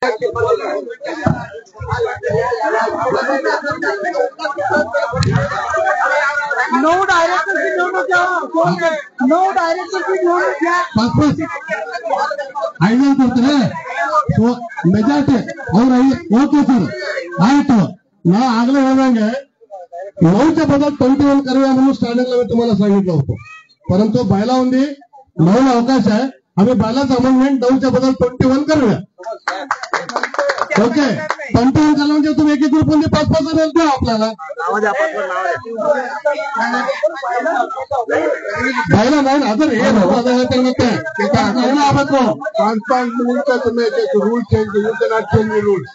नऊ डायरेक्टरची निवडणूक घ्या, नऊ डायरेक्टरची निवडणूक घ्या. ಐದು ಕೊಡ್ತಾರೆ ಮೆಜಾರಿಟಿ ಅವ್ರ ಓಕೆ ಸರ್ ಆಯ್ತು. ನಾ ಆಗ್ಲೇ ಹೇಳ್ದಂಗೆ 9च्या बदल 21 करूया म्हणून स्टार्टिंगला मी तुम्हाला सांगितलं होतं, परंतु बायलावंदी 9ला अवकाश आहे. आम्ही बायलाच अमेंडमेंट 9च्या बदल 21 करूया. ओके 21 झालं म्हणजे तुम्ही एक ग्रुप मध्ये 5-5 जण द्या आपल्याला. बायला नाही अजून हे ಹೇಳ್ತಾರೆ ಮತ್ತೆ ಆಗಬೇಕು. 5 मिनिट तुम्ही rule change you can change rules.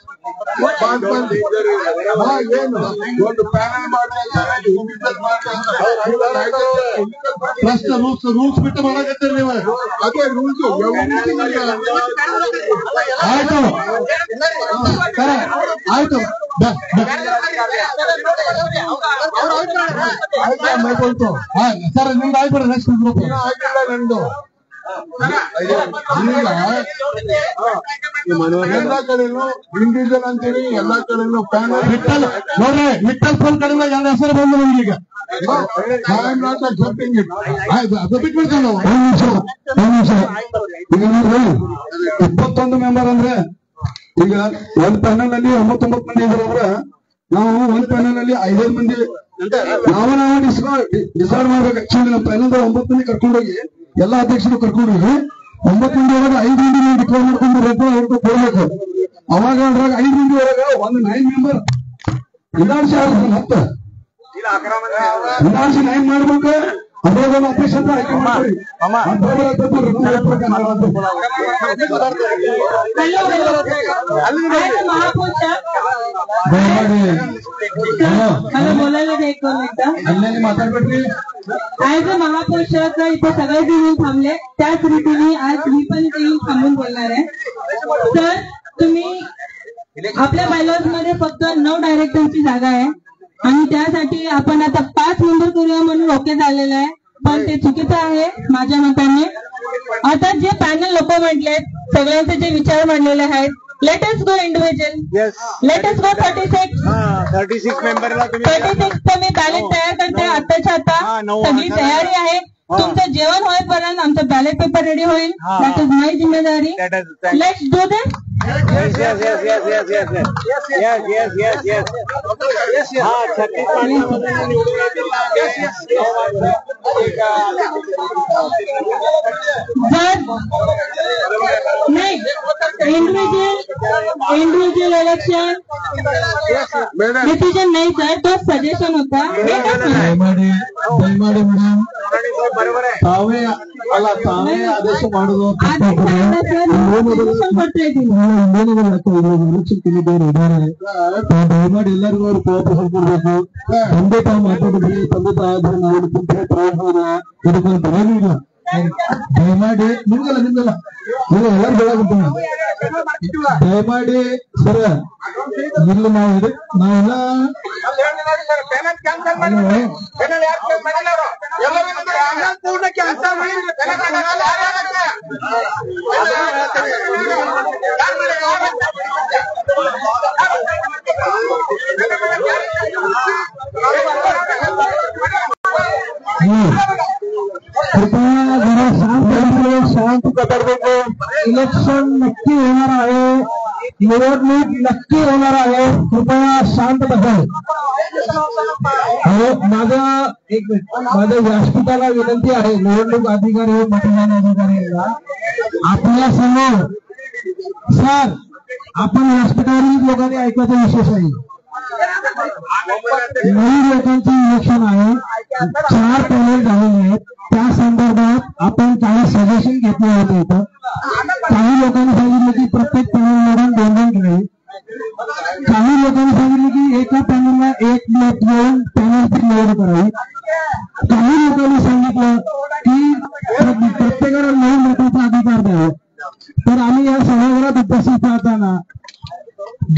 ಪ್ರಶ್ನೆ ರೂಲ್ಸ್ ಬಿಟ್ಟು ಮಾಡಕತ್ತೀರಿ ನೀವು. ಅದೇ ರೂಲ್ಸ್ ಆಯ್ತು ಆಯ್ತು ಸರ್ ನಿಮ್ದು ಆಗ್ಬಿಡ ನೆಕ್ಸ್ಟ್ ಗ್ರೂಪ್ ನಂದು ಎಲ್ಲಾ ಕಡೆನೂ ಇಂಡಿವಿಜುವಲ್ ಅಂತೀರಿ, ಎಲ್ಲಾ ಕಡೆನೂ ಪ್ಯಾನಲ್ ವಿಠಲ್ ನೋಡ್ರಿ ವಿಠಲ್ ಫೋನ್ ಕಡೆಯಿಂದ ಎರಡು ಹೆಸರು ಬಂದು ನಮ್ಗೀಗ ಬಿಟ್ಬಿಡ್ತೇವೆ ನಾವು. 21 ಮೆಂಬರ್ ಅಂದ್ರೆ ಈಗ ಒಂದ್ ಪ್ಯಾನಲ್ ಅಲ್ಲಿ 99 ಮಂದಿ ಇದ್ರೆ ನಾವು ಒಂದ್ ಪ್ಯಾನಲ್ ಅಲ್ಲಿ 5 ಮಂದಿ ನಾವು ಡಿಸೈಡ್ ಮಾಡ್ಬೇಕು. ಆಕ್ಚುಲಿ ನಮ್ಮ ಪ್ಯಾನಲ್ 9 ಮಂದಿ ಕರ್ಕೊಂಡೋಗಿ ಎಲ್ಲಾ ಅಧ್ಯಕ್ಷರು ಕರ್ಕೊಂಡೋಗಿ 9 ಮಂದಿ ಒಳಗೆ 5 ಮಂದಿ ಡಿಕ್ಲೇರ್ ಮಾಡ್ಕೊಂಡು ಅವ್ರಿಗೆ ಕೊಡ್ಬೇಕು. ಅವಾಗ 5 ಮಂದಿ ಒಳಗೆ ಒಂದು 9 ಮೆಂಬರ್ ವಿಧಾನಸಭೆ ಹತ್ತು ವಿಧಾನಸಭೆ 9 ಮಾಡ್ಬೇಕು. ಅದ್ರಾಗ ಒಂದು ಅಧ್ಯಕ್ಷ ಅಂತ ಆಯ್ಕೆ ಮಾಡಿ अल्ल्याने माताडबिट्री आज महापौराचा इथे सगळे जण थांबले, त्याच रीतीने आज मी पण येऊन थांबून बोलणार आहे. तर तुम्ही आपल्या बायलॉज मध्ये फक्त 9 डायरेक्टरची जागा आहे आणि त्यासाठी आपण आता 5 मेंबर करूया म्हणून ओके झालेलं आहे, पण ते चुकीचं आहे माझ्या मताने. आता जे पॅनल लोक म्हटलेत सगळ्यांचे जे विचार मांडलेले आहेत, लेट अस गो इंडिव्हिज्युअल, लेट अस गो 36 मेंबरला 36 तुम्ही बॅलेट तयार करताय आताच्या आता. सगळी तयारी आहे. तुमचं जेवण होईपर्यंत आमचं बॅलेट पेपर रेडी होईल. दॅट इज माय जिम्मेदारी. Let's do this. नाही इंडिव्हिज्युअल इलेक्शन डिसिजन नाही सर, तो सजेशन होता. ತಾವೇ ಅಲ್ಲ ತಾವೇ ಆದೇಶ ಮಾಡುದು ದಯಮಾಡಿ ಎಲ್ಲರಿಗೂ ಅವ್ರು ಕೋಆಪರೇಷನ್ ಕೊಡ್ಬೇಕು. ತಂದೆ ತಾವು ಮಾತಾಡಿದ್ರಿ, ತಂದೆ ತಾಯಿ ನಾವು ಪ್ರಯೋಜನ ಇದಕ್ಕೊಂದು ಬರೋದು ಇಲ್ಲ. ದಯಮಾಡಿ ನಿಮ್ಗಲ್ಲ ನೀವು ಎಲ್ಲರೂ ಬೆಳಗುತ್ತೇವೆ. ದಯಮಾಡಿ ಸರ್ ಇಲ್ಲಿ ನಾವೆಲ್ಲ कृपया जरा शांत पकडಬೇಕು. इलेक्शन नक्की होणार आहे, निवडणूक नक्की होणार आहे. कृपया शांत बसा. माझ्या व्यासपीठाला विनंती आहे, निवडणूक अधिकारी मतदान अधिकाऱ्यांना आपल्या समोर सर आपण व्यासपीठावरील लोकांनी ऐकायचा विशेष आहे. 9 लोकांचे इलेक्शन आहे, 4 पॅनल झालेले आहेत. त्या संदर्भात आपण काही सजेशन घेतले होते. इथं काही लोकांनी सांगितलं की प्रत्येक पॅनल मधून 2 खेळी, काही लोकांनी सांगितलं की एका पॅनलला 1 मत घेऊन पॅनलची निवड करावी. काही लोकांनी सांगितलं की प्रत्येकाला 9 मताचा अधिकार द्यावा. तर आम्ही या सभागृहात उपस्थित राहताना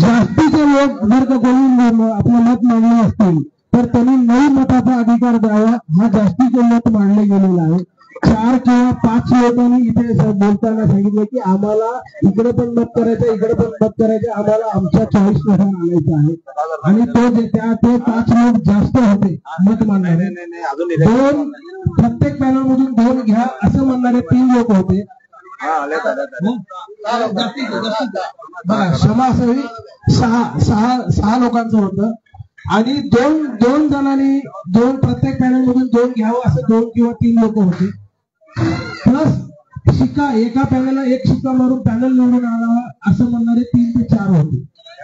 जास्तीचे लोक जर का कोणी आपलं मत मांडले असतील तर त्यांनी 9 मताचा अधिकार द्यावा. हा जास्तीचे मत मांडले गेलेला आहे. 4 किंवा 5 लोकांनी इथे बोलताना सांगितलं की आम्हाला इकडे पण मत करायचं, इकडे पण मत करायचं, आम्हाला आमच्या चॉईस नुसार आणायचं आहे. आणि ते 5 लोक जास्त होते मत मांडणारे. प्रत्येक पॅनल मधून 2 घ्या असं म्हणणारे 3 लोक होते. बघा क्षमा असावी 6 लोकांचं होतं. आणि दोन जणांनी प्रत्येक पॅनल मधून 2 घ्यावं असं 2 किंवा 3 लोक होते. प्लस शिक्का एका पॅनलला 1 शिक्का मारून पॅनल निवडून आणावा असं म्हणणारे 3 ते 4 होते.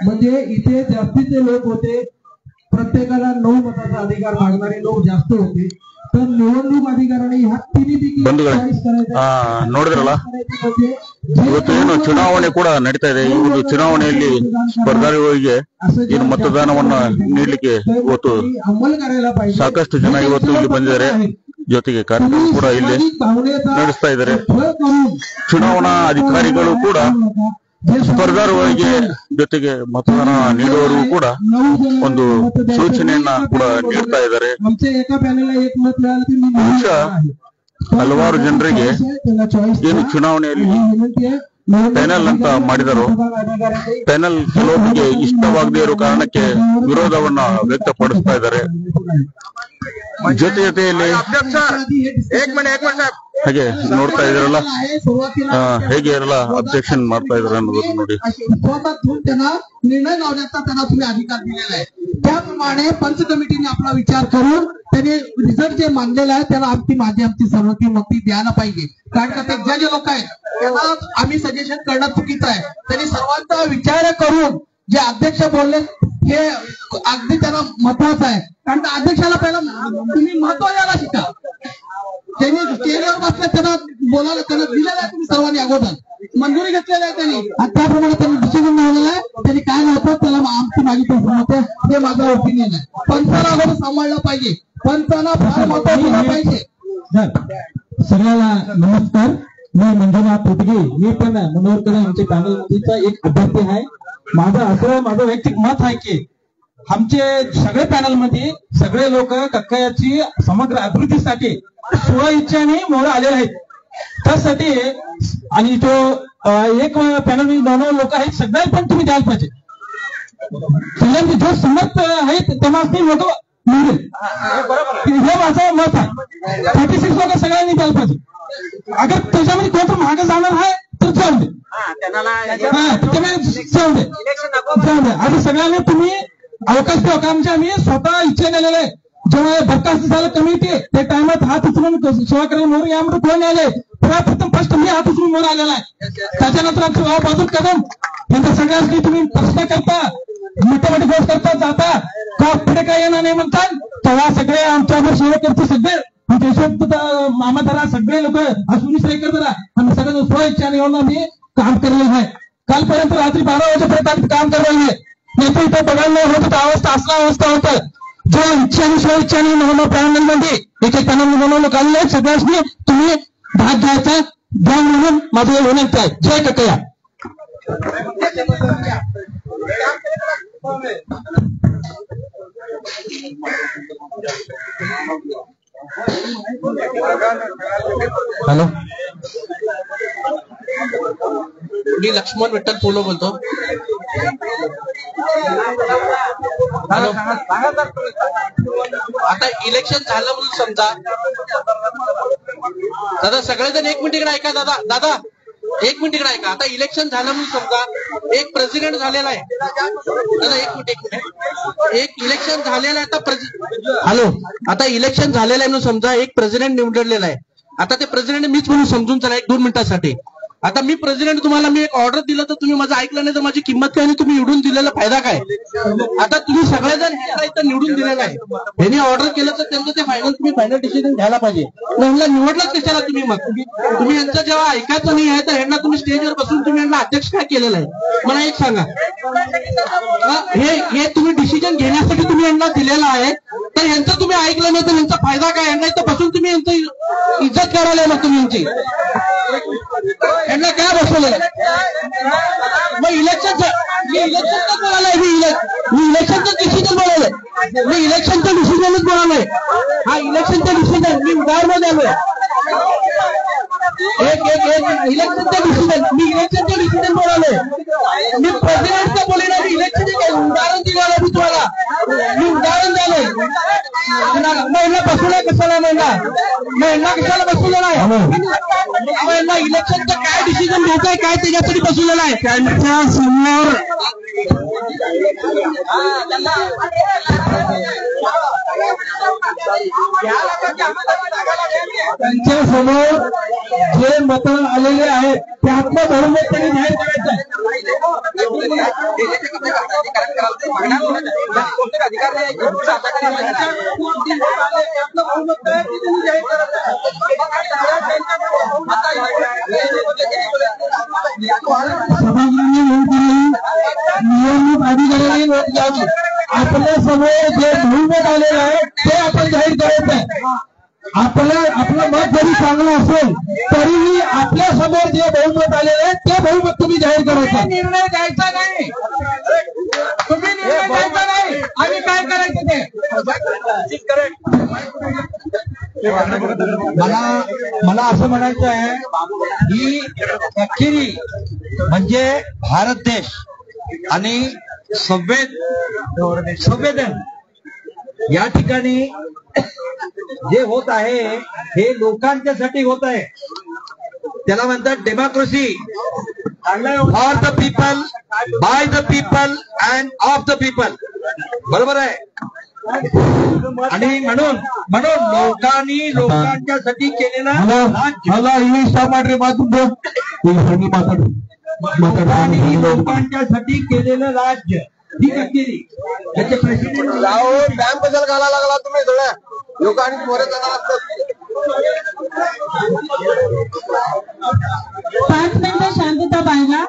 म्हणजे इथे जास्तीचे लोक होते. प्रत्येकाला 9 मताचा अधिकार मागणारे लोक जास्त होते. तर निवडणूक अधिकाऱ्याने ह्या तिन्ही ನೋಡಿದ್ರಲ್ಲ, ಇವತ್ತು ಏನು ಚುನಾವಣೆ ಕೂಡ ನಡೀತಾ ಇದೆ. ಈ ಒಂದು ಚುನಾವಣೆಯಲ್ಲಿ ಸ್ಪರ್ಧಾಳುಗಳಿಗೆ ಏನು ಮತದಾನವನ್ನ ನೀಡಲಿಕ್ಕೆ ಇವತ್ತು ಸಾಕಷ್ಟು ಜನ ಇವತ್ತು ಇಲ್ಲಿ ಬಂದಿದ್ದಾರೆ. ಜೊತೆಗೆ ಕಾರ್ಯಕ್ರಮ ಕೂಡ ಇಲ್ಲಿ ನಡೆಸ್ತಾ ಇದ್ದಾರೆ. ಚುನಾವಣಾ ಅಧಿಕಾರಿಗಳು ಕೂಡ ಸ್ಪರ್ಧಾಳುಗಳಿಗೆ ಜೊತೆಗೆ ಮತದಾನ ನೀಡುವವರಿಗೂ ಕೂಡ ಒಂದು ಸೂಚನೆಯನ್ನ ಕೂಡ ನೀಡ್ತಾ ಇದ್ದಾರೆ. ಹಲವಾರು ಜನರಿಗೆ ಏನು ಚುನಾವಣೆಯಲ್ಲಿ ಪ್ಯಾನೆಲ್ ಅಂತ ಮಾಡಿದರು, ಪ್ಯಾನೆಲ್ ಕೆಲವೊಬ್ಬರಿಗೆ ಇಷ್ಟವಾಗದೇ ಇರೋ ಕಾರಣಕ್ಕೆ ವಿರೋಧವನ್ನ ವ್ಯಕ್ತಪಡಿಸ್ತಾ ಇದ್ದಾರೆ. ಜೊತೆಯಲ್ಲಿ ಹಾಗೆ ನೋಡ್ತಾ ಇದಾರಲ್ಲ ಹೇಗೆ ಎಲ್ಲ ಅಬ್ಜೆಕ್ಷನ್ ಮಾಡ್ತಾ ಇದಾರೆ ಅನ್ನೋದನ್ನ ನೋಡಿ. त्यांना निर्णय लावण्याचा त्यांना तुम्ही अधिकार दिलेला आहे. त्याप्रमाणे पंच कमिटीने आपला विचार करून त्याने रिझल्ट जे मानलेला आहे त्याला आमची सर्वोत्तम द्यायला पाहिजे. कारण का ते जे लोक आहेत त्यांना आम्ही सजेशन करणं चुकीचं आहे. त्यांनी सर्वांचा विचार करून जे अध्यक्ष बोलले हे अगदी त्यांना महत्वाचं आहे. कारण का अध्यक्षाला पहिला तुम्ही महत्व द्यायला शिका. त्यांनी स्टेजवर बसले त्यांना बोलायला त्यांना दिलेलं आहे. तुम्ही सर्वांनी अगोदर मंजुरी घेतलेली आहे त्यांनी. त्याप्रमाणे त्यांनी डिसिजन मिळवलेलं आहे. त्यांनी काय नव्हतं त्याला आमची माझी प्रश्न होते ते माझं ओपिनियन आहे. पंचाला अगोदर सांभाळलं पाहिजे. पंचाला फार महत्व दिलं पाहिजे. सगळ्याला नमस्कार. मी मंजुनाथ तुटगे. मी पण मनोहर आमच्या पॅनल मधीचा एक अभ्यर्थी आहे. माझं वैयक्तिक मत आहे की आमचे सगळे पॅनल मध्ये सगळे लोक कक्कयाची समग्र अभिवृद्धीसाठी स्वइच्छेने मोर आलेले आहेत. त्यासाठी आणि तो एक पॅनल मध्ये 9 लोक आहेत. सगळ्यांना पण तुम्ही द्यायला पाहिजे. सगळ्यांनी जो समर्थ आहेत तेव्हा लोक मिळेल हे माझं मत आहे. 36 लोक सगळ्यांनी द्यायला पाहिजे. अगर त्याच्यामध्ये कोणतं मागे जाणार आहे तर जाऊ दे, जाऊ दे. आणि सगळ्यांना तुम्ही अवकाश द्या. आमच्या आम्ही स्वतः इच्छेने आलेले आहे. जेव्हा बरखास्त झालं कमिटी त्या टायमात हात उचलून सेवा करायला मोर यामध्ये कोण आले प्रथम फर्स्ट मी हात उचलून मोर आलेला आहे. त्याच्यानंतर आमचं भाऊ बाजून कदम यांचा सगळ्यांनी तुम्ही प्रश्न करता मोठे मोठे गोष्ट करता जाता का पुढे काय येणार नाही म्हणतात. तेव्हा सगळे आमच्यावर सेवा करते सगळे मामा धरा सगळे लोक असून श्रेकर धरा आम्ही सगळं स्वइच्छाने येऊन आम्ही काम केलेलं आहे. कालपर्यंत रात्री 12 वाजेपर्यंत आम्ही काम करायला आहे. नाही तर इथं बघायला होत होतं अवस्था असं अवस्था होतं. जो इच्छाने स्वइच्छाने म्हणून पॅनलमध्ये एक एक पॅनल म्हणून काढले सगळ्यांनी तुम्ही भाग घ्यायचा द्या म्हणून माझं विनंती आहे. जय ककया. हॅलो, मी लक्ष्मण विठ्ठल पोलो बोलतो. आता इलेक्शन झालं म्हणून समजा दादा सगळेजण 1 मिनिट इकडे ऐका. दादा 1 मिनिट इकडे ऐका. आता इलेक्शन झालं म्हणून समजा एक प्रेसिडेंट झालेला आहे. दादा 1 मिनिट एक इलेक्शन झालेलं आहे. आता हॅलो, आता इलेक्शन झालेलं आहे म्हणून समजा एक प्रेसिडेंट निवडलेला आहे. आता ते प्रेसिडेंट मीच म्हणून समजून चला 1-2 मिनिटासाठी. आता मी प्रेसिडेंट तुम्हाला मी एक ऑर्डर दिलं तर तुम्ही माझं ऐकलं नाही तर माझी किंमत काय आणि तुम्ही निवडून दिलेला फायदा काय. आता तुम्ही सगळेजण इथं निवडून दिलेलं आहे. यांनी ऑर्डर केलं तर त्यांचं ते तुम्ही फायनल डिसिजन घ्यायला पाहिजे. यांना निवडलंच कशाला तुम्ही. मग तुम्ही यांचं जेव्हा ऐकायचं नाही आहे तर यांना तुम्ही स्टेजवर बसून तुम्ही यांना अध्यक्ष काय केलेलं आहे मला एक सांगा. हे तुम्ही डिसिजन घेण्यासाठी तुम्ही यांना दिलेलं आहे तर यांचं तुम्ही ऐकलं नाही तर यांचा फायदा काय. यांना इथं बसून तुम्ही यांची इज्जत करायला मग तुम्ही यांची यांना काय बसवलेलं. मग इलेक्शनचं बोलायलाय मी इलेक्शनचं डिसिजन बोलायलंय. मी इलेक्शनचं डिसिजनच बोलायलंय. हा इलेक्शनचं डिसिजन मी उदाहरण आलोय. इलेक्शनचा डिसिजन बोलावले, मी प्रेसिडेंटचं बोलले नाही, इलेक्शनचे उदाहरण दिलं मी तुम्हाला, मी उदाहरण झालंय. महिला बसवलाय कशाला, महिला कशाला बसवलेला आहे, महिला इलेक्शनचं काय डिसिजन घ्यायचंय काय त्याच्यासाठी बसवलेला आहे. त्यांच्या समोर जे मत आलेले आहेत त्यातलं बहुमत त्यांनी जाहीर करायचं आहे. निवडणूक अधिकाऱ्यांनी नोंद घ्यावी. आपल्या समोर जे बहुमत आलेलं आहे ते आपण जाहीर करायचं आहे. आपलं मत जरी चांगलं असेल तरीही आपल्या समोर जे बहुमत आलेलं आहे ते बहुमत तुम्ही जाहीर करायचं. निर्णय द्यायचा नाही, तुम्ही निर्णय द्यायचा नाही, आम्ही काय करायचं ते. मला असं म्हणायचं आहे की अखेरी म्हणजे भारत देश आणि संवेदन या ठिकाणी जे होत आहे हे लोकांच्यासाठी होत आहे. त्याला म्हणतात democracy, for the people, by the people and of the people. बरोबर आहे. आणि म्हणून लोकांच्यासाठी केलेला लोकांच्यासाठी केलेलं राज्य ही अखेरी त्याचे प्रेसिडेंट डॅम कशाला घालायला लागला तुम्ही थोड्या लोकांनी मोरे जाणार असतात. 5 मिनिटं शांतता पाहिजे.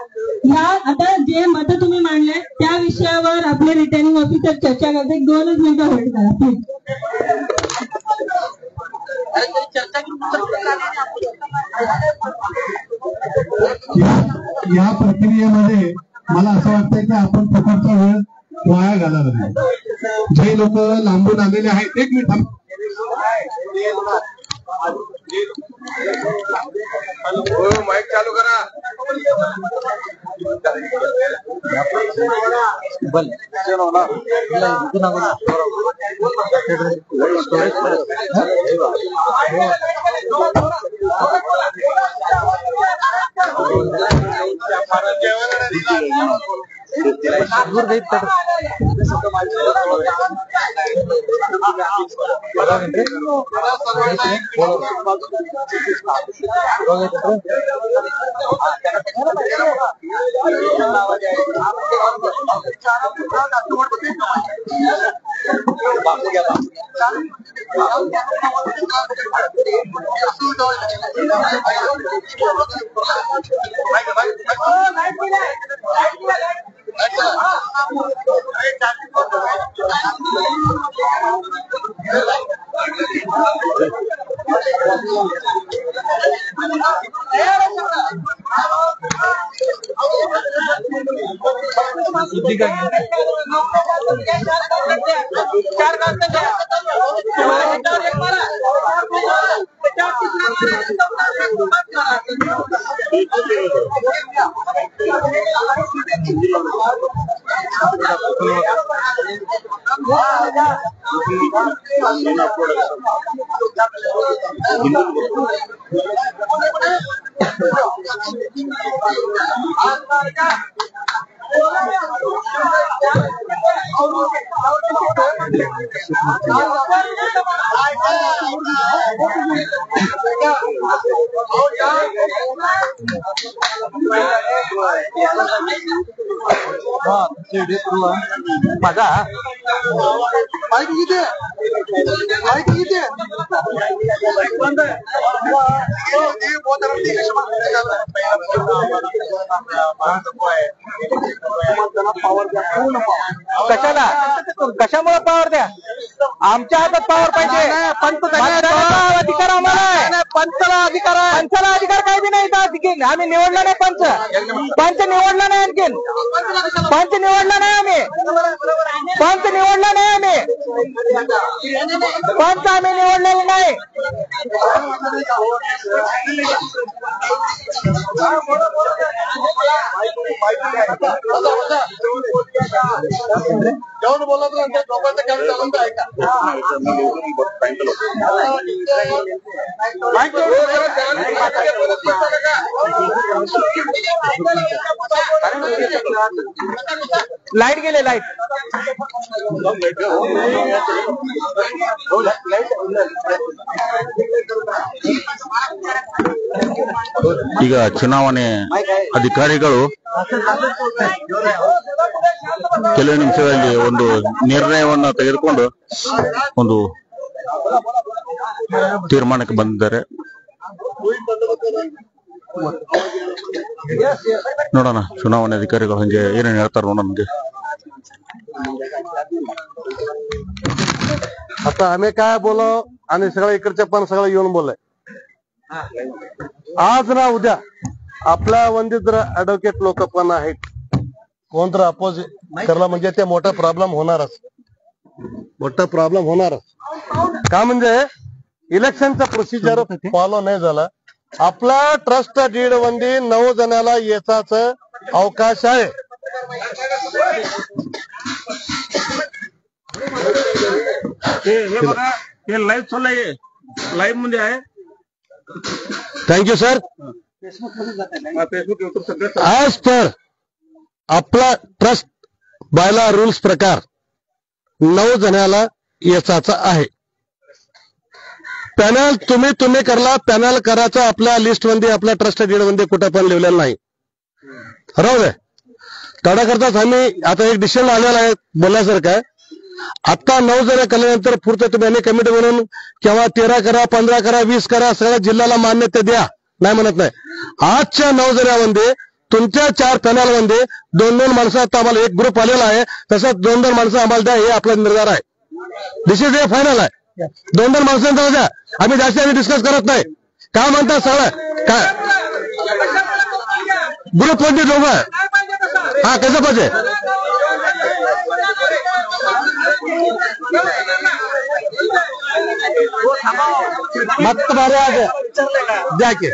ह्या आता जे मत तुम्ही मांडले त्या विषयावर आपले रिटर्निंग ऑफिसर चर्चा करते. 2च मिनिटं होल्ड करा प्लीज. या प्रक्रियेमध्ये मला असं वाटतंय की आपण प्रकारचा वेळ वाया घालायला नाही. जे लोक लांबून आलेले आहेत, एक मिनिट माईक चालू करा. माझा माहिती किती कशाला कशामुळे पॉवर द्या? आमच्या हातात पॉवर पाहिजे. अधिकार आम्हाला आहे. पंचाला अधिकार काही बी नाही. आम्ही निवडला नाही. पंच निवडला नाही. आणखीन पंच निवडला नाही आम्ही, पंच निवडला नाही आम्ही, पंच आम्ही निवडलेलं नाही. जेवण बोलत लोकांचं काम चालून ऐका. लाईट गेले, लाईट. ಈಗ ಚುನಾವಣೆ ಅಧಿಕಾರಿಗಳು ಕೆಲವು ನಿಮಿಷಗಳಲ್ಲಿ ಒಂದು ನಿರ್ಣಯವನ್ನು ತೆಗೆದುಕೊಂಡು ಒಂದು ತೀರ್ಮಾನಕ್ಕೆ ಬಂದಿದ್ದಾರೆ. ನೋಡೋಣ ಚುನಾವಣೆ ಅಧಿಕಾರಿಗಳು ಹಂಗೆ ಏನೇನು ಹೇಳ್ತಾರೆ ನೋಡೋಣ. ನಮ್ಗೆ आता आम्ही काय बोलो आणि सगळं इकडचे पण सगळं येऊन बोलले. आज ना उद्या आपल्या वंदीत जर ऍडव्होकेट लोक पण आहेत, कोण तर अपोज करला म्हणजे ते मोठा प्रॉब्लेम होणारच, मोठा प्रॉब्लेम होणारच. का म्हणजे इलेक्शनचा प्रोसिजर फॉलो नाही झाला. आपला ट्रस्ट डीड वंदी 9 जणाला याचाच अवकाश आहे. हे बघा, हे लाईव्ह चालू आहे, लाईव्ह मध्ये आहे. Thank you sir. आज पर आपला ट्रस्ट बायला रूल्स प्रकार 9 जणाला याचाचा आहे. पॅनल तुम्ही करला, पॅनल करायचा आपल्या लिस्ट मध्ये, आपल्या ट्रस्ट डीड मध्ये कुठं पण लिहिलेलं नाही. राहू दे, त्याकरताच आम्ही आता एक डिसिजन आलेला आहे बोलण्यासारखं आहे. आता 9 जण केल्यानंतर पुढचं तुम्ही अनेक कमिटी म्हणून केव्हा 13 करा, 15 करा, 20 करा, सगळ्या जिल्ह्याला मान्यता द्या, नाही म्हणत नाही. आजच्या 9 जणांमध्ये तुमच्या 4 पॅनलमध्ये 2-2 माणसं, आता आम्हाला एक ग्रुप आलेला आहे, तसंच 2-2 माणसं आम्हाला द्या, हे आपला निर्धार आहे. दिस इज ए फायनल आहे. 2-2 माणसांचा द्या, आम्ही जास्त डिस्कस करत नाही. काय म्हणतात सगळं काय ग्रुप मध्ये दोघं हा कसं पाहिजे. मत मारे द्या की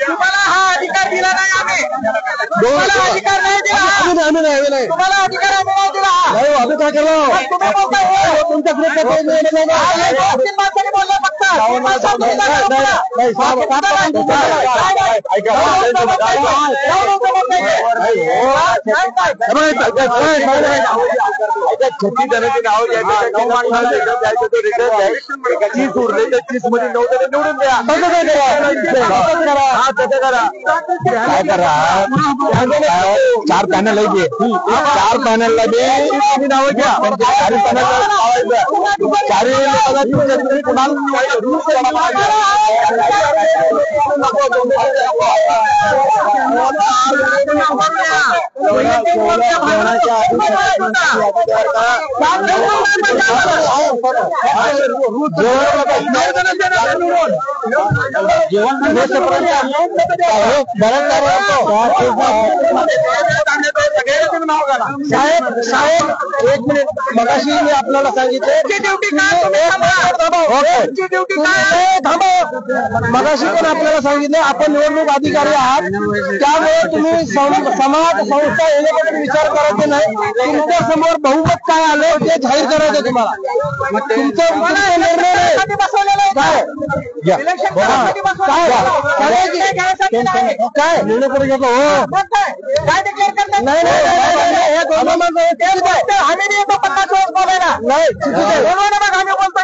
तुम्हाला हा अधिकार दिला नाही आम्ही, तुम्हाला अधिकार नाही दिला, आम्ही तुम्हाला अधिकार आम्ही नाही दिला. आम्ही काय केलं तुम्ही बोलताय तुमच्या ग्रुप बोलला फक्त छत्तीस नाव घ्यायचं, 9 माणसाला द्यायचं, तो रिटर्न द्यायचं, 30 उरले तर 30 मध्ये 9 जण निवडून द्या. काय करा, 4 पॅनल आहे, 4 पॅनलला बी नावं घ्या, 4 साहेब 1 मिनिट, मगाशी मी आपल्याला सांगितलं मगाशी पण आपल्याला सांगितलं आपण निवडणूक अधिकारी आहात, त्यामुळे तुम्ही समाज संस्था याच्याबद्दल विचार करायचे नाही. तुमच्या समोर बहुमत काय आलं ते जाहीर करायचं तुम्हाला. तुमचा निर्णय काय निर्णय करू घेतला हो नाही आम्ही येतो 50 वर्ष बोलायला नाही, आम्ही बोलतोय,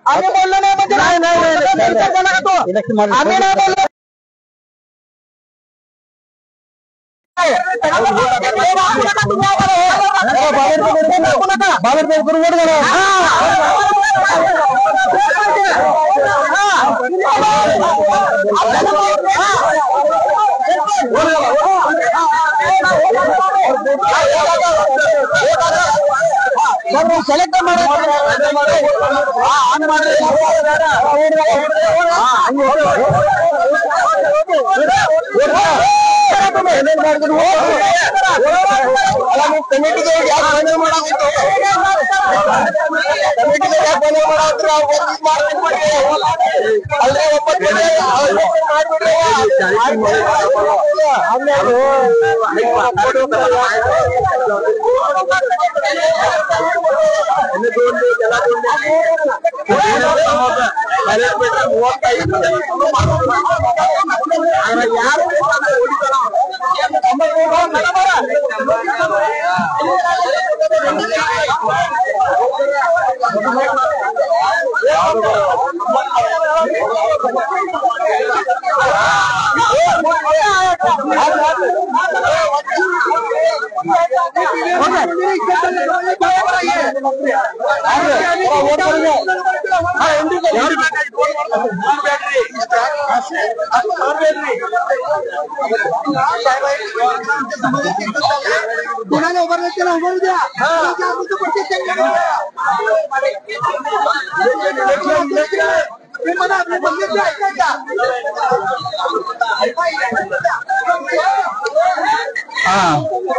आम्ही बोललो नाही म्हणजे आम्ही नाही बोललो. ಸೆಲೆಕ್ಟ್ ಮಾಡಿ ಕಮಿಟಿಗೆ ಯಾಕೆ ಬಂದ್ ಮಾಡಾಕತ್ತು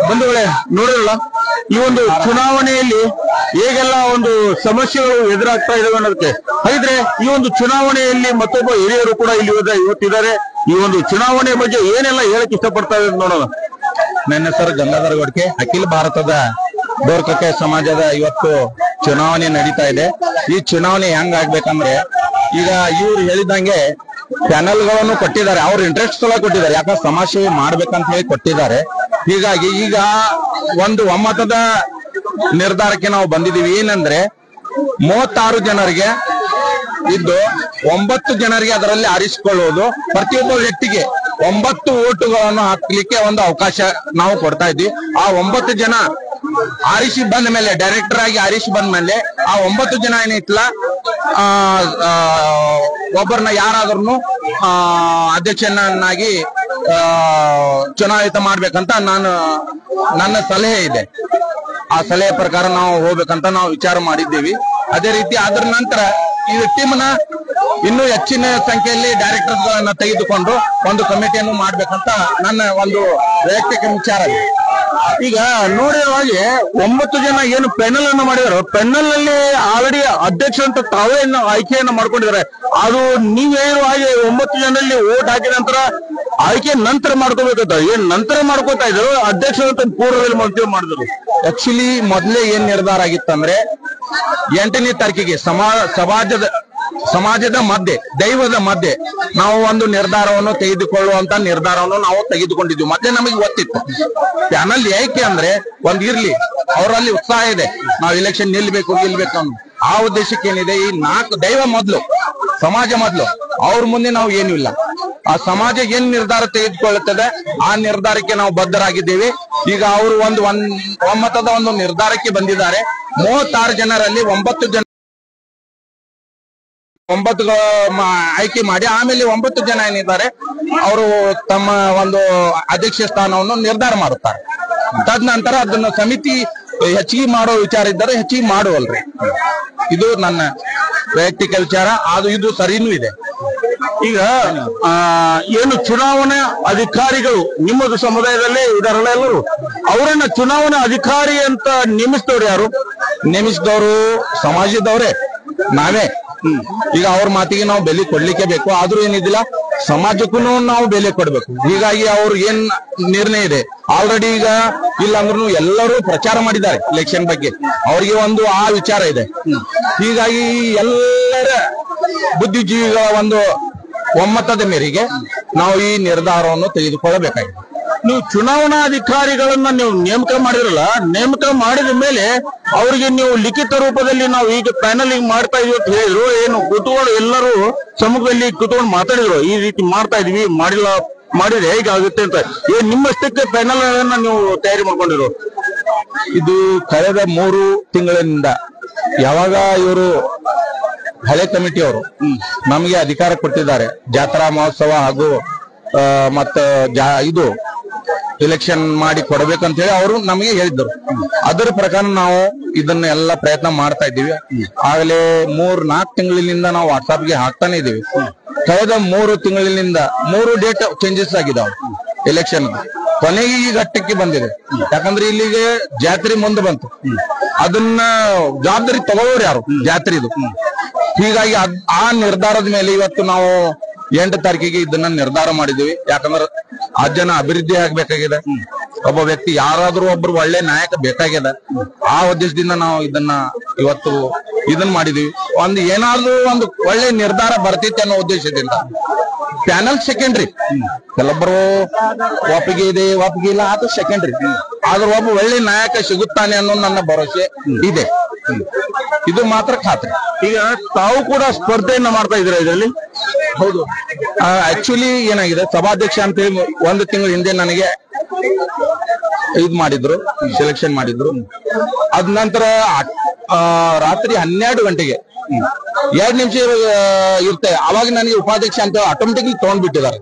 ಬಂಧುಗಳೇ, ನೋಡಿರಲ್ಲ ಈ ಒಂದು ಚುನಾವಣೆಯಲ್ಲಿ ಹೇಗೆಲ್ಲ ಒಂದು ಸಮಸ್ಯೆಗಳು ಎದುರಾಗ್ತಾ ಇದಾವೆ ಅನ್ನೋದಕ್ಕೆ. ಹಾಗಿದ್ರೆ ಈ ಒಂದು ಚುನಾವಣೆಯಲ್ಲಿ ಮತ್ತೊಬ್ಬ ಹಿರಿಯರು ಕೂಡ ಇಲ್ಲಿ ಇವತ್ತಿದ್ದಾರೆ. ಈ ಒಂದು ಚುನಾವಣೆ ಬಗ್ಗೆ ಏನೆಲ್ಲ ಹೇಳಕ್ ಇಷ್ಟಪಡ್ತಾ ಇದ್ದಾರೆ ನೋಡೋಣ. ನನ್ನ ಹೆಸರು ಗಂಗಾಧರ ಗೊಡ್ಕೆ. ಅಖಿಲ ಭಾರತದ ಬೋರ್ಕಕ್ಕೆ ಸಮಾಜದ ಇವತ್ತು ಚುನಾವಣೆ ನಡೀತಾ ಇದೆ. ಈ ಚುನಾವಣೆ ಹೆಂಗ್ ಆಗ್ಬೇಕಂದ್ರೆ, ಈಗ ಇವ್ರು ಹೇಳಿದಂಗೆ ಪ್ಯಾನಲ್ಗಳನ್ನು ಕೊಟ್ಟಿದ್ದಾರೆ, ಅವ್ರ ಇಂಟ್ರೆಸ್ಟ್ ಸಲ ಕೊಟ್ಟಿದ್ದಾರೆ, ಯಾಕಂದ್ರೆ ಸಮಾಜ ಸೇವೆ ಮಾಡ್ಬೇಕಂತ ಹೇಳಿ ಕೊಟ್ಟಿದ್ದಾರೆ. ಹೀಗಾಗಿ ಈಗ ಒಂದು ಒಮ್ಮತದ ನಿರ್ಧಾರಕ್ಕೆ ನಾವು ಬಂದಿದ್ದೀವಿ. ಏನಂದ್ರೆ 36 ಜನರಿಗೆ ಇದ್ದು 9 ಜನರಿಗೆ ಅದರಲ್ಲಿ ಆರಿಸಿಕೊಳ್ಳುವುದು, ಪ್ರತಿಯೊಬ್ಬ ವ್ಯಕ್ತಿಗೆ 9 ಓಟುಗಳನ್ನು ಹಾಕ್ಲಿಕ್ಕೆ ಒಂದು ಅವಕಾಶ ನಾವು ಕೊಡ್ತಾ ಇದ್ವಿ. ಆ 9 ಜನ ಆರಿಸಿ ಬಂದ ಮೇಲೆ, ಡೈರೆಕ್ಟರ್ ಆಗಿ ಆರಿಸಿ ಬಂದ ಮೇಲೆ ಆ 9 ಜನ ಏನೈತಲ್ಲ ಒಬ್ಬರನ್ನ ಯಾರಾದ್ರೂ ಅಧ್ಯಕ್ಷನಾಗಿ ಚುನಾಯಿತ ಮಾಡ್ಬೇಕಂತ ನನ್ನ ಸಲಹೆ ಇದೆ. ಆ ಸಲಹೆ ಪ್ರಕಾರ ನಾವು ಹೋಗ್ಬೇಕಂತ ನಾವು ವಿಚಾರ ಮಾಡಿದ್ದೀವಿ. ಅದೇ ರೀತಿ ಅದರ ನಂತರ ಈ ಟೀಮ್ನ ಇನ್ನೂ ಹೆಚ್ಚಿನ ಸಂಖ್ಯೆಯಲ್ಲಿ ಡೈರೆಕ್ಟರ್ಸ್ ಗಳನ್ನ ತೆಗೆದುಕೊಂಡು ಒಂದು ಕಮಿಟಿಯನ್ನು ಮಾಡ್ಬೇಕಂತ ನನ್ನ ಒಂದು ವೈಯಕ್ತಿಕ ವಿಚಾರ ಇದೆ. ಈಗ ನೋಡಿರೋ ಹಾಗೆ 9 ಜನ ಏನು ಪೆನಲ್ ಅನ್ನು ಮಾಡಿದಾರೋ, ಪೆನಲ್ ನಲ್ಲಿ ಆಲ್ರೆಡಿ ಅಧ್ಯಕ್ಷ ಅಂತ ತಾವೇ ಆಯ್ಕೆಯನ್ನ ಮಾಡ್ಕೊಂಡಿದ್ದಾರೆ. ಅದು ನೀವ್ ಹೇಳಿರೋ ಹಾಗೆ 9 ಜನರಲ್ಲಿ ಓಟ್ ಹಾಕಿದ ನಂತರ ಆಯ್ಕೆ ನಂತರ ಮಾಡ್ಕೋಬೇಕಂತ ಏನ್ ನಂತರ ಮಾಡ್ಕೋತಾ ಇದ್ರು, ಅಧ್ಯಕ್ಷ ಅಂತ ಪೂರ್ವದಲ್ಲಿ ಮಾಡಿದ್ರು. ಆಕ್ಚುಲಿ ಮೊದಲೇ ಏನ್ ನಿರ್ಧಾರ ಆಗಿತ್ತಂದ್ರೆ 8ನೇ ತಾರೀಕಿಗೆ ಸಮಾಜದ ಮಧ್ಯೆ, ದೈವದ ಮಧ್ಯೆ ನಾವು ಒಂದು ನಿರ್ಧಾರವನ್ನು ತೆಗೆದುಕೊಳ್ಳುವಂತ ನಿರ್ಧಾರವನ್ನು ನಾವು ತೆಗೆದುಕೊಂಡಿದ್ವಿ. ಮೊದಲೇ ನಮಗೆ ಗೊತ್ತಿತ್ತು ಪ್ಯಾನಲ್ ಏಕೆ ಅಂದ್ರೆ ಒಂದ್ ಇರ್ಲಿ, ಅವರಲ್ಲಿ ಉತ್ಸಾಹ ಇದೆ, ನಾವು ಎಲೆಕ್ಷನ್ ನಿಲ್ಬೇಕು ಅನ್ನೋ ಆ ಉದ್ದೇಶಕ್ಕೆ ಏನಿದೆ. ಈ 4 ದೈವ ಮೊದಲು, ಸಮಾಜ ಮೊದಲು, ಅವ್ರ ಮುಂದೆ ನಾವು ಏನೂ ಇಲ್ಲ. ಆ ಸಮಾಜ ಏನ್ ನಿರ್ಧಾರ ತೆಗೆದುಕೊಳ್ಳುತ್ತದೆ ಆ ನಿರ್ಧಾರಕ್ಕೆ ನಾವು ಬದ್ಧರಾಗಿದ್ದೇವೆ. ಈಗ ಅವರು ಒಮ್ಮತದ ಒಂದು ನಿರ್ಧಾರಕ್ಕೆ ಬಂದಿದ್ದಾರೆ. 36 ಜನರಲ್ಲಿ 9 ಆಯ್ಕೆ ಮಾಡಿ ಆಮೇಲೆ 9 ಜನ ಏನಿದ್ದಾರೆ ಅವರು ತಮ್ಮ ಒಂದು ಅಧ್ಯಕ್ಷ ಸ್ಥಾನವನ್ನು ನಿರ್ಧಾರ ಮಾಡುತ್ತಾರೆ. ತದನಂತರ ಅದನ್ನ ಸಮಿತಿ ಹೆಚ್ಚಿಗೆ ಮಾಡೋ ವಿಚಾರ ಇದ್ದರೆ ಹೆಚ್ಚಿಗೆ ಮಾಡುವಲ್ರಿ. ಇದು ನನ್ನ ವೈಯಕ್ತಿಕ ವಿಚಾರ. ಇದು ಸರಿನೂ ಇದೆ. ಈಗ ಏನು ಚುನಾವಣಾ ಅಧಿಕಾರಿಗಳು ನಿಮ್ಮದು ಸಮುದಾಯದಲ್ಲೇ ಇದಾರಲ್ಲ ಎಲ್ಲರೂ, ಅವರನ್ನ ಚುನಾವಣಾ ಅಧಿಕಾರಿ ಅಂತ ನೇಮಿಸಿದವ್ರು ಯಾರು? ನೇಮಿಸಿದವರು ಸಮಾಜದವರೇ, ನಾವೇ. ಈಗ ಅವ್ರ ಮಾತಿಗೆ ನಾವು ಬೆಲೆ ಕೊಡ್ಲಿಕ್ಕೆ ಬೇಕು. ಆದ್ರೂ ಏನಿದಿಲ್ಲ, ಸಮಾಜಕ್ಕೂ ನಾವು ಬೆಲೆ ಕೊಡ್ಬೇಕು. ಹೀಗಾಗಿ ಅವ್ರು ಏನ್ ನಿರ್ಣಯ ಇದೆ ಆಲ್ರೆಡಿ, ಈಗ ಇಲ್ಲಾಂದ್ರೂ ಎಲ್ಲರೂ ಪ್ರಚಾರ ಮಾಡಿದ್ದಾರೆ ಎಲೆಕ್ಷನ್ ಬಗ್ಗೆ. ಅವ್ರಿಗೆ ಒಂದು ಆ ವಿಚಾರ ಇದೆ. ಹೀಗಾಗಿ ಎಲ್ಲರ ಬುದ್ಧಿಜೀವಿಗಳ ಒಂದು ಒಮ್ಮತದ ಮೇರೆಗೆ ನಾವು ಈ ನಿರ್ಧಾರವನ್ನು ತೆಗೆದುಕೊಳ್ಳಬೇಕಾಗಿದೆ. ನೀವು ಚುನಾವಣಾ ಅಧಿಕಾರಿಗಳನ್ನ ನೀವು ನೇಮಕ ಮಾಡಿರಲ್ಲ, ನೇಮಕ ಮಾಡಿದ ಮೇಲೆ ಅವರಿಗೆ ನೀವು ಲಿಖಿತ ರೂಪದಲ್ಲಿ ನಾವು ಈಗ ಪ್ಯಾನಲ್ ಮಾಡ್ತಾ ಇದೀವಿ ಅಂತ ಹೇಳಿದ್ರು, ಏನು ಕುತ್ಕೊಂಡು ಎಲ್ಲರೂ ಸಮ್ಮುಖದಲ್ಲಿ ಕುತ್ಕೊಂಡು ಮಾತಾಡಿದ್ರು, ಈ ರೀತಿ ಮಾಡ್ತಾ ಇದೀವಿ, ಮಾಡಿದ್ರೆ ಹೇಗಾಗುತ್ತೆ ಅಂತ. ನಿಮ್ಮಷ್ಟಕ್ಕೆ ಪ್ಯಾನಲ್ ಅನ್ನ ನೀವು ತಯಾರಿ ಮಾಡ್ಕೊಂಡಿರೋ? ಇದು ಕಳೆದ 3 ತಿಂಗಳಿನಿಂದ ಯಾವಾಗ ಇವರು ಹಳೆ ಕಮಿಟಿಯವರು ನಮಗೆ ಅಧಿಕಾರ ಕೊಟ್ಟಿದ್ದಾರೆ, ಜಾತ್ರಾ ಮಹೋತ್ಸವ ಹಾಗೂ ಇದು ಎಲೆಕ್ಷನ್ ಮಾಡಿ ಕೊಡಬೇಕಂತ ಹೇಳಿ ಅವರು ನಮಗೆ ಹೇಳಿದ್ರು. ಅದರ ಪ್ರಕಾರ ನಾವು ಇದನ್ನ ಎಲ್ಲ ಪ್ರಯತ್ನ ಮಾಡ್ತಾ ಇದ್ದೀವಿ. ಆಗಲೇ 3-4 ತಿಂಗಳಿನಿಂದ ನಾವು ವಾಟ್ಸಾಪ್ಗೆ ಹಾಕ್ತಾನೆ ಇದೀವಿ. ಕಳೆದ 3 ತಿಂಗಳಿನಿಂದ 3 ಡೇಟ್ ಚೇಂಜಸ್ ಆಗಿದಾವೆ. ಎಲೆಕ್ಷನ್ ಕೊನೆಗೆ ಈ ಘಟ್ಟಕ್ಕೆ ಬಂದಿದೆ. ಯಾಕಂದ್ರೆ ಇಲ್ಲಿಗೆ ಜಾತ್ರೆ ಮುಂದೆ ಬಂತು, ಅದನ್ನ ಜವಾಬ್ದಾರಿ ತಗೊಳ್ಳೋರು ಯಾರು ಜಾತ್ರೆದು. ಹೀಗಾಗಿ ಆ ನಿರ್ಧಾರದ ಮೇಲೆ ಇವತ್ತು ನಾವು 8 ತಾರೀಕಿಗೆ ಇದನ್ನ ನಿರ್ಧಾರ ಮಾಡಿದೀವಿ. ಯಾಕಂದ್ರೆ ಆ ಜನ ಅಭಿವೃದ್ಧಿ ಆಗ್ಬೇಕಾಗಿದೆ, ಒಬ್ಬ ವ್ಯಕ್ತಿ ಯಾರಾದ್ರೂ ಒಬ್ರು ಒಳ್ಳೆ ನಾಯಕ ಬೇಕಾಗಿದೆ. ಆ ಉದ್ದೇಶದಿಂದ ನಾವು ಇವತ್ತು ಇದನ್ನ ಮಾಡಿದೀವಿ. ಏನಾದ್ರೂ ಒಂದು ಒಳ್ಳೆ ನಿರ್ಧಾರ ಬರ್ತೈತಿ ಅನ್ನೋ ಉದ್ದೇಶದಿಂದ ಪ್ಯಾನಲ್ ಸೆಕೆಂಡ್ರಿ, ಕೆಲವೊಬ್ಬರು ಒಪ್ಪಿಗೆ ಇದೆ ಒಪ್ಪಿಗೆ ಇಲ್ಲ, ಅದು ಸೆಕೆಂಡ್ರಿ. ಆದ್ರೆ ಒಬ್ಬ ಒಳ್ಳೆ ನಾಯಕ ಸಿಗುತ್ತಾನೆ ಅನ್ನೋ ನನ್ನ ಭರವಸೆ ಇದೆ, ಇದು ಮಾತ್ರ ಖಾತ್ರಿ. ಈಗ ತಾವು ಕೂಡ ಸ್ಪರ್ಧೆಯನ್ನ ಮಾಡ್ತಾ ಇದ್ದೀರಾ ಇದರಲ್ಲಿ? ಹೌದು. ಆಕ್ಚುಲಿ ಏನಾಗಿದೆ, ಸಭಾಧ್ಯಕ್ಷ ಅಂತ ಹೇಳಿ 1 ತಿಂಗಳ ಹಿಂದೆ ನನಗೆ ಮಾಡಿದ್ರು, ಸೆಲೆಕ್ಷನ್ ಮಾಡಿದ್ರು. ಅದ ನಂತರ ರಾತ್ರಿ 12 ಗಂಟೆಗೆ 2 ನಿಮಿಷ ಇರುತ್ತೆ, ಅವಾಗ ನನಗೆ ಉಪಾಧ್ಯಕ್ಷ ಅಂತ ಆಟೋಮೆಟಿಕ್ಲಿ ತಗೊಂಡ್ಬಿಟ್ಟಿದ್ದಾರೆ.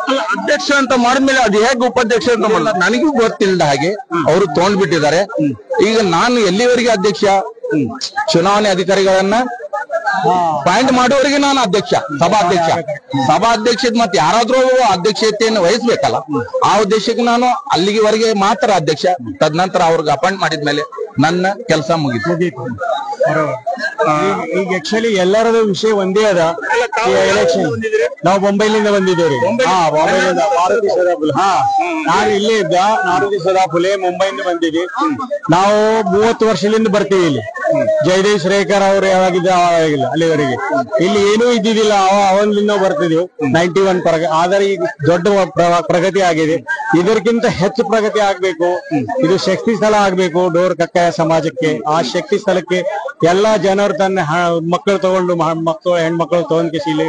ಅಲ್ಲ, ಅಧ್ಯಕ್ಷ ಅಂತ ಮಾಡಿದ್ಮೇಲೆ ಅದು ಹೇಗೆ ಉಪಾಧ್ಯಕ್ಷ ಅಂತ ಮಾಡಲ್ಲ? ನನಗೂ ಗೊತ್ತಿಲ್ಲದ ಹಾಗೆ ಅವರು ತಗೊಂಡ್ಬಿಟ್ಟಿದ್ದಾರೆ. ಈಗ ನಾನು ಎಲ್ಲಿವರೆಗೆ ಅಧ್ಯಕ್ಷ, ಚುನಾವಣೆ ಅಧಿಕಾರಿಗಳನ್ನ ಪಾಯಿಂಟ್ ಮಾಡುವವರೆಗೆ ನಾನು ಅಧ್ಯಕ್ಷ, ಸಭಾಧ್ಯಕ್ಷ ಮತ್ತೆ ಯಾರಾದ್ರೂ ಅಧ್ಯಕ್ಷತೆಯನ್ನು ವಹಿಸ್ಬೇಕಲ್ಲ, ಆ ಉದ್ದೇಶಕ್ಕೆ ನಾನು ಅಲ್ಲಿಗೆವರೆಗೆ ಮಾತ್ರ ಅಧ್ಯಕ್ಷ. ತದನಂತರ ಅವ್ರಿಗೆ ಅಪಾಯಿಂಟ್ ಮಾಡಿದ್ಮೇಲೆ ನನ್ನ ಕೆಲಸ ಮುಗಿತು. ಈಗ ಆಕ್ಚುಲಿ ಎಲ್ಲರದ ವಿಷಯ ಒಂದೇ ಅದ. ಎಲೆಕ್ಷನ್ ನಾವು ಬೊಂಬೈಲಿಂದ ಬಂದಿದ್ದೇವೆ. ನಾನು ಇಲ್ಲೇ ಇದ್ದ, ನಾಡೋಜಿ ಸದಾಫುಲೆ ಮುಂಬೈಯಿಂದ ಬಂದಿದ್ದೆ. ನಾವು 30 ವರ್ಷದಿಂದ ಬರ್ತೀವಿ ಇಲ್ಲಿ. ಜಯದೇವ್ ಶ್ರೇಖರ್ ಅವರು ಯಾವಾಗಿದ್ದ ಅವಾಗಿಲ್ಲ, ಅಲ್ಲಿವರೆಗೆ ಇಲ್ಲಿ ಏನೂ ಇದ್ದಿದ್ದಿಲ್ಲ, ಅವಾಗಿಂದ ಬರ್ತಿದ್ವಿ 91 ಆದರೆ ಈಗ ದೊಡ್ಡ ಪ್ರಗತಿ ಆಗಿದೆ. ಇದಕ್ಕಿಂತ ಹೆಚ್ಚು ಪ್ರಗತಿ ಆಗ್ಬೇಕು. ಇದು ಶಕ್ತಿ ಸ್ಥಳ ಆಗ್ಬೇಕು ಡೋರ್ ಕಕ್ಕಾಯ ಸಮಾಜಕ್ಕೆ. ಆ ಶಕ್ತಿ ಸ್ಥಳಕ್ಕೆ ಎಲ್ಲಾ ಜನರು ತನ್ನ ಮಕ್ಕಳು ತಗೊಂಡು, ಹೆಣ್ಮಕ್ಳು ತಗೊಂಡ್ ಇಲ್ಲಿ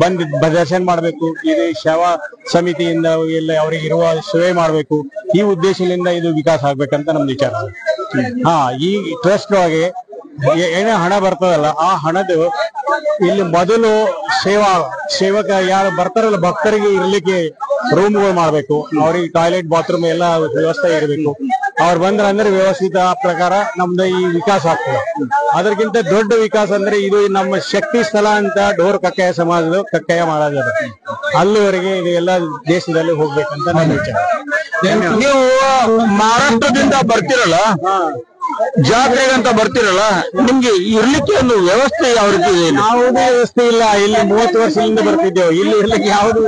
ಬಂದ್ ದರ್ಶನ ಮಾಡ್ಬೇಕು. ಇದು ಸೇವಾ ಸಮಿತಿಯಿಂದ ಎಲ್ಲ ಅವರಿಗೆ ಇರುವ ಸೇವೆ ಮಾಡ್ಬೇಕು. ಈ ಉದ್ದೇಶದಿಂದ ಇದು ವಿಕಾಸ ಆಗ್ಬೇಕಂತ ನಮ್ದು ವಿಚಾರ. ಈ ಟ್ರಸ್ಟ್ ಒಳಗೆ ಏನೇ ಹಣ ಬರ್ತದಲ್ಲ, ಆ ಹಣದ ಇಲ್ಲಿ ಮೊದಲು ಸೇವಕ ಯಾರು ಬರ್ತಾರಲ್ಲ ಭಕ್ತರಿಗೆ ಇರ್ಲಿಕ್ಕೆ ರೂಮ್ಗಳು ಮಾಡ್ಬೇಕು, ಅವ್ರಿಗೆ ಟಾಯ್ಲೆಟ್ ಬಾತ್ರೂಮ್ ಎಲ್ಲ ವ್ಯವಸ್ಥೆ ಇರಬೇಕು. ಅವ್ರು ಬಂದ್ರ ಅಂದ್ರೆ ವ್ಯವಸ್ಥಿತ ಪ್ರಕಾರ ನಮ್ದು ಈ ವಿಕಾಸ ಆಗ್ತದೆ. ಅದಕ್ಕಿಂತ ದೊಡ್ಡ ವಿಕಾಸ ಅಂದ್ರೆ ಇದು ನಮ್ಮ ಶಕ್ತಿ ಸ್ಥಳ ಅಂತ ಡೋರ್ ಕಕ್ಕಾಯ ಸಮಾಜದ ಕಕ್ಕಾಯ ಮಹಾರಾಜ ಅಲ್ಲಿವರೆಗೆ ಇದು ಎಲ್ಲ ದೇಶದಲ್ಲಿ ಹೋಗ್ಬೇಕಂತ ನನ್ನ ವಿಚಾರ. ನೀವು ಮಹಾರಾಷ್ಟ್ರದಿಂದ ಬರ್ತಿರಲ್ಲ, ಜಾತ್ರೆಗಂತ ಬರ್ತಿರಲ್ಲ, ನಿಮ್ಗೆ ಇರ್ಲಿಕ್ಕೆ ಒಂದು ವ್ಯವಸ್ಥೆ ಯಾವ ರೀತಿ ಇದೆ? ಯಾವುದೇ ವ್ಯವಸ್ಥೆ ಇಲ್ಲ. ಇಲ್ಲಿ 30 ವರ್ಷದಿಂದ ಬರ್ತಿದ್ದೇವೆ. ಇಲ್ಲಿ ಇರ್ಲಿಕ್ಕೆ ಯಾವುದು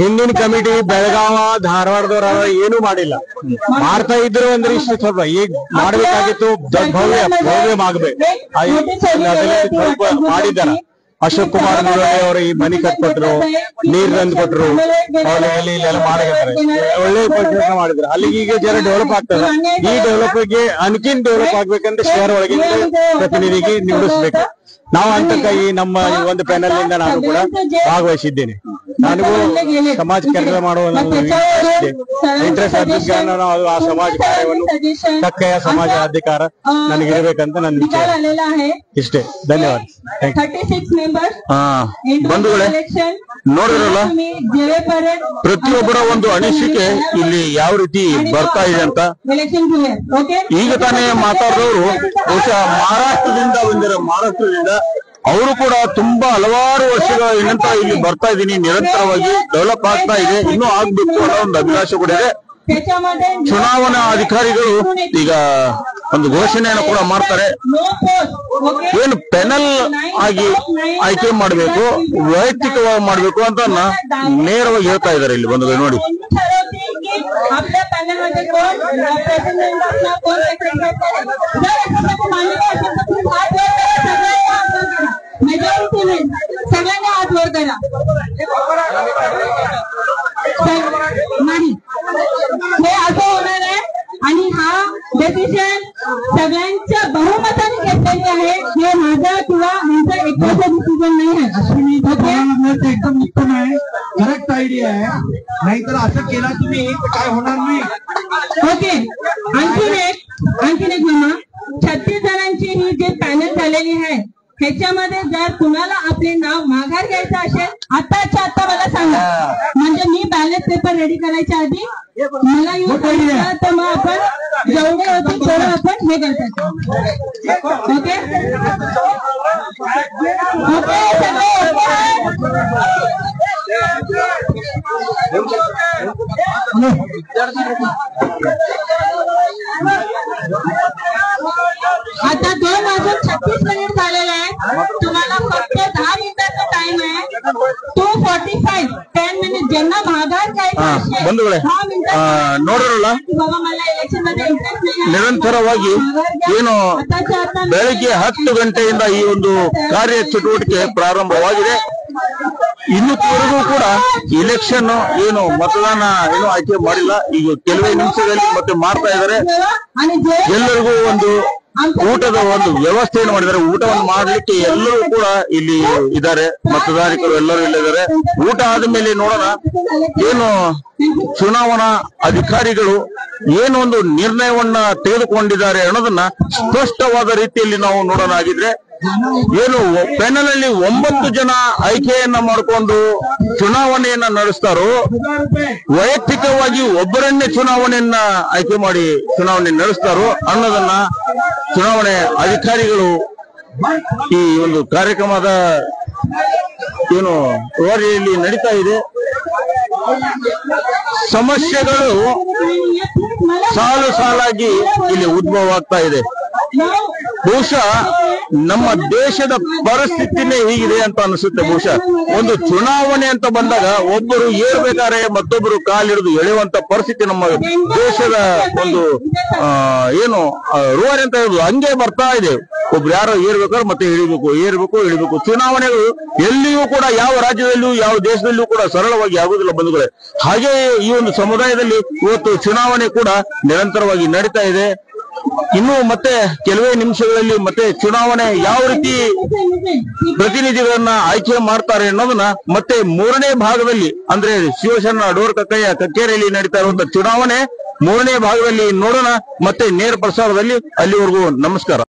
ಹಿಂದಿನ ಕಮಿಟಿ ಬೆಳಗಾವ ಧಾರವಾಡದವ್ರ ಏನೂ ಮಾಡಿಲ್ಲ. ಮಾಡ್ತಾ ಇದ್ರು ಅಂದ್ರೆ ಇಷ್ಟು ಸ್ವಲ್ಪ ಈಗ ಮಾಡ್ಬೇಕಾಗಿತ್ತು, ಭವ್ಯ ಆಗ್ಬೇಕು. ಸ್ವಲ್ಪ ಮಾಡಿದಾರ. ಅಶೋಕ್ ಕುಮಾರ್ ಮುರಳಿ ಅವರು ಈ ಮನಿ ಕಟ್ಕೊಟ್ರು, ನೀರ್ ತಂದು ಕೊಟ್ರು, ಇಲ್ಲೆಲ್ಲ ಮಾಡಿದ್ದಾರೆ, ಒಳ್ಳೆ ಕೆಲಸ ಮಾಡಿದ್ರು. ಅಲ್ಲಿಗೆ ಈಗ ಜನ ಡೆವಲಪ್ ಆಗ್ತದೆ. ಈ ಡೆವಲಪ್ಗೆ ಅನ್ಕಿನ್ ಡೆವಲಪ್ ಆಗ್ಬೇಕಂದ್ರೆ ಶಹರ ಒಳಗೆ ಪ್ರತಿನಿಧಿಗೆ ನಿಲ್ಲಿಸ್ಬೇಕು. ನಾವು ಅಂತ ಈ ನಮ್ಮ ಒಂದು ಪ್ಯಾನಲ್ ನಿಂದ ನಾನು ಕೂಡ ಭಾಗವಹಿಸಿದ್ದೇನೆ. ನನಗೂ ಸಮಾಜ ಕೆಲಸ ಮಾಡುವ ಇಂಟ್ರೆಸ್ಟ್ ಆಗಿದ್ದ ನಾವು ಆ ಸಮಾಜ ಕಾರ್ಯವನ್ನು ಕಕ್ಕಾಯ ಸಮಾಜ ಅಧಿಕಾರ ನನಗಿರ್ಬೇಕಂತ ನನ್ನ ವಿಚಾರ. ಇಷ್ಟೇ. ಧನ್ಯವಾದ. ಬಂಧುಗಳೇ, ನೋಡಿರಲ್ಲ ಪ್ರತಿಯೊಬ್ಬರ ಒಂದು ಅನಿಸಿಕೆ ಇಲ್ಲಿ ಯಾವ ರೀತಿ ಬರ್ತಾ ಇದೆ ಅಂತ. ಈಗ ತಾನೇ ಮಾತಾಡಿದವರು ಬಹುಶಃ ಮಹಾರಾಷ್ಟ್ರದಿಂದ ಅವರು ಕೂಡ ತುಂಬಾ ಹಲವಾರು ವರ್ಷಗಳ ನಂತರ ಇಲ್ಲಿ ಬರ್ತಾ ಇದ್ದೀನಿ, ನಿರಂತರವಾಗಿ ಡೆವಲಪ್ ಆಗ್ತಾ ಇದೆ, ಇನ್ನೂ ಆಗ್ಬೇಕು ಅನ್ನೋ ಒಂದು ಅಭಿಲಾಷೆ ಕೂಡ ಇದೆ. ಚುನಾವಣಾ ಅಧಿಕಾರಿಗಳು ಈಗ ಒಂದು ಘೋಷಣೆಯನ್ನು ಕೂಡ ಮಾಡ್ತಾರೆ. ಏನು ಪೆನಲ್ ಆಗಿ ಆಯ್ಕೆ ಮಾಡಬೇಕು, ವೈಯಕ್ತಿಕವಾಗಿ ಮಾಡಬೇಕು ಅಂತ ನೇರವಾಗಿ ಹೇಳ್ತಾ ಇದ್ದಾರೆ ಇಲ್ಲಿ ಬಂದು ನೋಡಿ. आपल्या पॅनलमध्ये कोण प्रेसिडेंट असणार, कोण सेक्रेटरी असणार, जर एखाद्याला मान्य असेल तर तुम्ही हात वर करा, सगळ्यांनी हात वर करा, मेजॉरिटीने सगळ्यांनी हात वर करा. नाही, हे असं होणार आहे आणि हा डिसिजन सगळ्यांच्या बहुमताने घेतलेली आहे. हे माझा किंवा ह्यांचा एकट्याचा डिसिजन नाही आहे. एकदम उत्तम आहे, करेक्ट आयडिया आहे. नाहीतर असं केला तुम्ही काय होणार नाही. ओके. आणखीन एक मामा, 36 जणांची ही जे पॅनल झालेली आहे ह्याच्यामध्ये जर कुणाला आपले नाव माघार घ्यायचं असेल आताच्या आता मला सांगा, म्हणजे मी बॅलेट पेपर रेडी करायच्या आधी मला येऊन सांगितलं तर मग आपण जेवढे होते तेवढं आपण हे करतात. ओके ओके, सगळे ओके. आता 2:36 झालेले आहेत. तुम्हाला फक्त 10 मिनिटाचा टाइम आहे. 2:45 10 मिनिट. ज्यांना भागात जायचं असेल ಬಂಧುಗಳೇ 10 मिनिटात ನೋಡಿರಲ್ಲ बाबा मला इलेक्शन मध्ये इंटरेस्ट नाही. ನಿರಂತರವಾಗಿ ಏನು ಬೆಳಿಗ್ಗೆ 10 ಗಂಟೆಯಿಂದ ಈ ಒಂದು ಕಾರ್ಯ ಚಟುವಟಿಕೆ ಪ್ರಾರಂಭವಾಗಿದೆ. ಇನ್ನೂವರೆಗೂ ಕೂಡ ಇಲೆಕ್ಷನ್ ಏನು ಮತದಾನ ಏನು ಆಯ್ಕೆ ಮಾಡಿಲ್ಲ. ಈಗ ಕೆಲವೇ ನಿಮಿಷದಲ್ಲಿ ಮತ್ತೆ ಮಾಡ್ತಾ ಇದ್ದಾರೆ. ಎಲ್ಲರಿಗೂ ಒಂದು ಊಟದ ಒಂದು ವ್ಯವಸ್ಥೆಯನ್ನು ಮಾಡಿದ್ದಾರೆ. ಊಟವನ್ನು ಮಾಡಲಿಕ್ಕೆ ಎಲ್ಲರೂ ಕೂಡ ಇಲ್ಲಿ ಇದ್ದಾರೆ. ಮತದಾನಿಕರು ಎಲ್ಲರೂ ಇಲ್ಲಿದ್ದಾರೆ. ಊಟ ಆದ್ಮೇಲೆ ನೋಡೋಣ ಏನು ಚುನಾವಣಾ ಅಧಿಕಾರಿಗಳು ಏನು ಒಂದು ನಿರ್ಣಯವನ್ನ ತೆಗೆದುಕೊಂಡಿದ್ದಾರೆ ಅನ್ನೋದನ್ನ ಸ್ಪಷ್ಟವಾದ ರೀತಿಯಲ್ಲಿ ನಾವು ನೋಡೋಣಾಗಿದ್ರೆ ಏನು ಪ್ಯಾನೆಲ್ ಅಲ್ಲಿ 9 ಜನ ಆಯ್ಕೆಯನ್ನ ಮಾಡಿಕೊಂಡು ಚುನಾವಣೆಯನ್ನ ನಡೆಸ್ತಾರೋ, ವೈಯಕ್ತಿಕವಾಗಿ ಒಬ್ಬರನ್ನೇ ಚುನಾವಣೆಯನ್ನ ಆಯ್ಕೆ ಮಾಡಿ ಚುನಾವಣೆ ನಡೆಸ್ತಾರೋ ಅನ್ನೋದನ್ನ ಚುನಾವಣೆ ಅಧಿಕಾರಿಗಳು ಈ ಒಂದು ಕಾರ್ಯಕ್ರಮದ ಏನು ವರದಿಯಲ್ಲಿ ನಡೀತಾ ಇದೆ. ಸಮಸ್ಯೆಗಳು ಸಾಲು ಸಾಲಾಗಿ ಇಲ್ಲಿ ಉದ್ಭವ ಆಗ್ತಾ ಇದೆ. ಬಹುಶಃ ನಮ್ಮ ದೇಶದ ಪರಿಸ್ಥಿತಿನೇ ಹೀಗಿದೆ ಅಂತ ಅನಿಸುತ್ತೆ. ಬಹುಶಃ ಒಂದು ಚುನಾವಣೆ ಅಂತ ಬಂದಾಗ ಒಬ್ಬರು ಏರ್ಬೇಕಾದ್ರೆ ಮತ್ತೊಬ್ಬರು ಕಾಲಿಡಿದು ಎಳೆಯುವಂತ ಪರಿಸ್ಥಿತಿ ನಮ್ಮ ದೇಶದ ಒಂದು ಏನು ರೂವಾರಿ ಅಂತ ಹೇಳುದು ಹಂಗೆ ಬರ್ತಾ ಇದೆ. ಒಬ್ರು ಯಾರೋ ಏರ್ಬೇಕಾದ್ರೆ ಮತ್ತೆ ಇಳಿಬೇಕು. ಚುನಾವಣೆಗಳು ಎಲ್ಲಿಯೂ ಕೂಡ ಯಾವ ರಾಜ್ಯದಲ್ಲಿಯೂ ಯಾವ ದೇಶದಲ್ಲಿಯೂ ಕೂಡ ಸರಳವಾಗಿ ಆಗುವುದಿಲ್ಲ ಬಂಧುಗಳೇ. ಹಾಗೆ ಈ ಒಂದು ಸಮುದಾಯದಲ್ಲಿ ಇವತ್ತು ಚುನಾವಣೆ ಕೂಡ ನಿರಂತರವಾಗಿ ನಡೀತಾ ಇದೆ. ಇನ್ನು ಮತ್ತೆ ಕೆಲವೇ ನಿಮಿಷಗಳಲ್ಲಿ ಮತ್ತೆ ಚುನಾವಣೆ ಯಾವ ರೀತಿ ಪ್ರತಿನಿಧಿಗಳನ್ನ ಆಯ್ಕೆ ಮಾಡ್ತಾರೆ ಅನ್ನೋದನ್ನ ಮತ್ತೆ 3ನೇ ಭಾಗದಲ್ಲಿ ಅಂದ್ರೆ ಶಿವಸೇನಾ ಡೋರ್ ಕಕ್ಕೇರಿಯಲ್ಲಿ ನಡೀತಾ ಇರುವಂತಹ ಚುನಾವಣೆ 3ನೇ ಭಾಗದಲ್ಲಿ ನೋಡೋಣ. ಮತ್ತೆ ನೇರ ಪ್ರಸಾರದಲ್ಲಿ. ಅಲ್ಲಿವರೆಗೂ ನಮಸ್ಕಾರ.